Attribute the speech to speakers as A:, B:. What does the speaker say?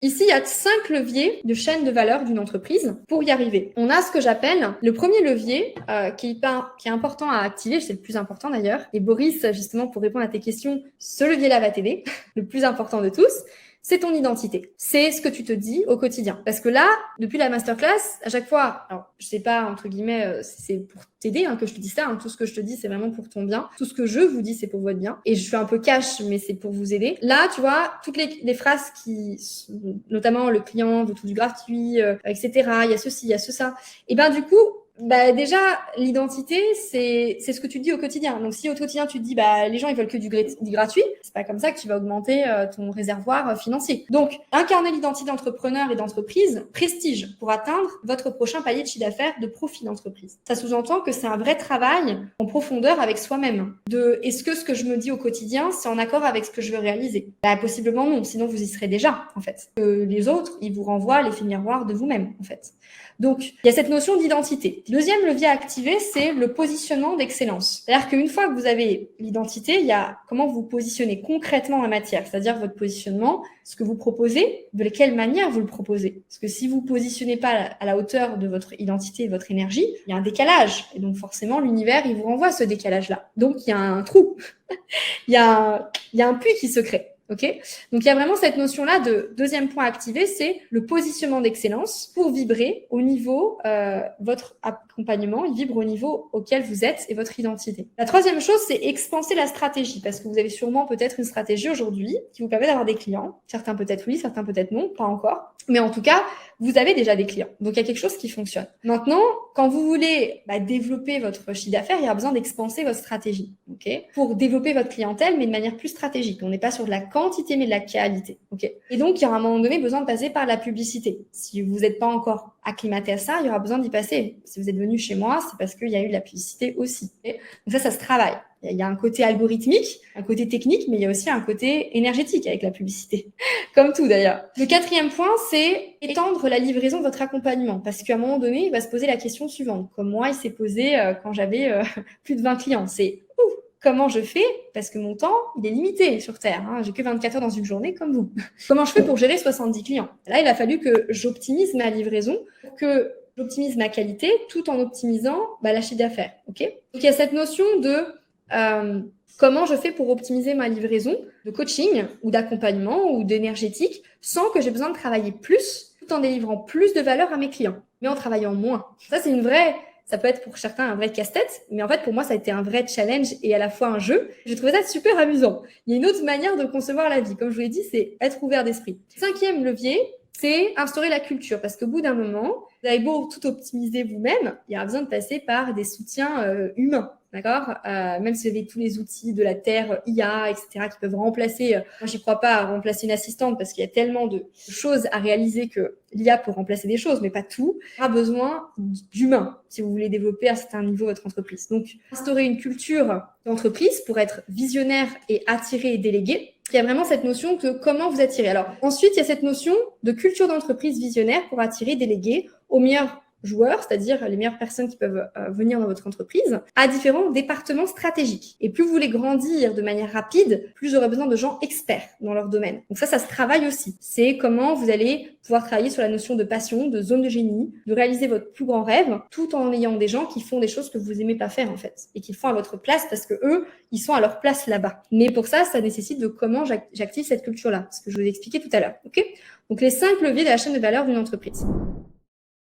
A: Ici, il y a 5 leviers de chaîne de valeur d'une entreprise pour y arriver. On a ce que j'appelle le premier levier qui est important à activer, c'est le plus important d'ailleurs. Et Boris, justement, pour répondre à tes questions, ce levier-là va t'aider, le plus important de tous. C'est ton identité. C'est ce que tu te dis au quotidien. Parce que là, depuis la masterclass, à chaque fois, alors je sais pas, entre guillemets, c'est pour t'aider que je te dis ça. Tout ce que je te dis, c'est vraiment pour ton bien. Tout ce que je vous dis, c'est pour votre bien. Et je suis un peu cash, mais c'est pour vous aider. Là, tu vois, toutes les phrases qui, notamment le client veut tout du gratuit, etc. Il y a ceci, il y a ça. Et ben du coup, déjà, l'identité, c'est ce que tu te dis au quotidien. Donc, si au quotidien, tu te dis, les gens, ils veulent que du gratuit, c'est pas comme ça que tu vas augmenter ton réservoir financier. Donc, incarner l'identité d'entrepreneur et d'entreprise, prestige pour atteindre votre prochain palier de chiffre d'affaires de profit d'entreprise. Ça sous-entend que c'est un vrai travail en profondeur avec soi-même. Est-ce que ce que je me dis au quotidien, c'est en accord avec ce que je veux réaliser? Possiblement non, sinon vous y serez déjà, en fait. Les autres, ils vous renvoient l'effet miroir de vous-même, en fait. Donc, il y a cette notion d'identité. Deuxième levier à activer, c'est le positionnement d'excellence. C'est-à-dire qu'une fois que vous avez l'identité, il y a comment vous positionnez concrètement en matière, c'est-à-dire votre positionnement, ce que vous proposez, de quelle manière vous le proposez. Parce que si vous ne positionnez pas à la hauteur de votre identité et de votre énergie, il y a un décalage. Et donc, forcément, l'univers, il vous renvoie ce décalage-là. Donc, il y a un trou. il y a un puits qui se crée. Ok, donc il y a vraiment cette notion-là de deuxième point à activer, c'est le positionnement d'excellence pour vibrer au niveau, votre accompagnement, il vibre au niveau auquel vous êtes et votre identité. La troisième chose, c'est expanser la stratégie, parce que vous avez sûrement peut-être une stratégie aujourd'hui qui vous permet d'avoir des clients. Certains peut-être oui, certains peut-être non, pas encore. Mais en tout cas, vous avez déjà des clients. Donc, il y a quelque chose qui fonctionne. Maintenant, quand vous voulez développer votre chiffre d'affaires, il y a besoin d'expanser votre stratégie. Okay, pour développer votre clientèle, mais de manière plus stratégique. On n'est pas sur de la quantité, mais de la qualité. Okay, et donc, il y aura à un moment donné besoin de passer par la publicité. Si vous n'êtes pas encore acclimaté à ça, il y aura besoin d'y passer. Si vous êtes venu chez moi, c'est parce qu'il y a eu de la publicité aussi. Okay, donc ça se travaille. Il y a un côté algorithmique, un côté technique, mais il y a aussi un côté énergétique avec la publicité. Comme tout d'ailleurs. Le quatrième point, c'est étendre la livraison de votre accompagnement. Parce qu'à un moment donné, il va se poser la question suivante. Comme moi, il s'est posé quand j'avais plus de 20 clients. C'est comment je fais? Parce que mon temps, il est limité sur Terre. J'ai que 24 heures dans une journée comme vous. Comment je fais pour gérer 70 clients? Là, il a fallu que j'optimise ma livraison pour que j'optimise ma qualité tout en optimisant la chiffre d'affaires. Okay, donc, il y a cette notion de comment je fais pour optimiser ma livraison de coaching ou d'accompagnement ou d'énergétique sans que j'ai besoin de travailler plus tout en délivrant plus de valeur à mes clients, mais en travaillant moins. Ça, c'est ça peut être pour certains un vrai casse-tête, mais en fait, pour moi, ça a été un vrai challenge et à la fois un jeu. J'ai trouvé ça super amusant. Il y a une autre manière de concevoir la vie. Comme je vous l'ai dit, c'est être ouvert d'esprit. Cinquième levier, c'est instaurer la culture. Parce qu'au bout d'un moment, vous avez beau tout optimiser vous-même, il y a besoin de passer par des soutiens humains. D'accord, même si vous avez tous les outils de la Terre, IA, etc., qui peuvent remplacer, moi j'y crois pas à remplacer une assistante parce qu'il y a tellement de choses à réaliser que l'IA peut remplacer des choses, mais pas tout. Il y aura besoin d'humains si vous voulez développer à un certain niveau votre entreprise. Donc, instaurer une culture d'entreprise pour être visionnaire et attirer et déléguer. Il y a vraiment cette notion de comment vous attirer. Alors, ensuite, il y a cette notion de culture d'entreprise visionnaire pour attirer et déléguer aux meilleurs joueurs, c'est-à-dire les meilleures personnes qui peuvent venir dans votre entreprise, à différents départements stratégiques. Et plus vous voulez grandir de manière rapide, plus vous aurez besoin de gens experts dans leur domaine. Donc ça se travaille aussi. C'est comment vous allez pouvoir travailler sur la notion de passion, de zone de génie, de réaliser votre plus grand rêve, tout en ayant des gens qui font des choses que vous aimez pas faire en fait, et qui le font à votre place parce que eux, ils sont à leur place là-bas. Mais pour ça, ça nécessite de comment j'active cette culture-là, ce que je vous ai expliqué tout à l'heure. Ok ? Donc les 5 leviers de la chaîne de valeur d'une entreprise.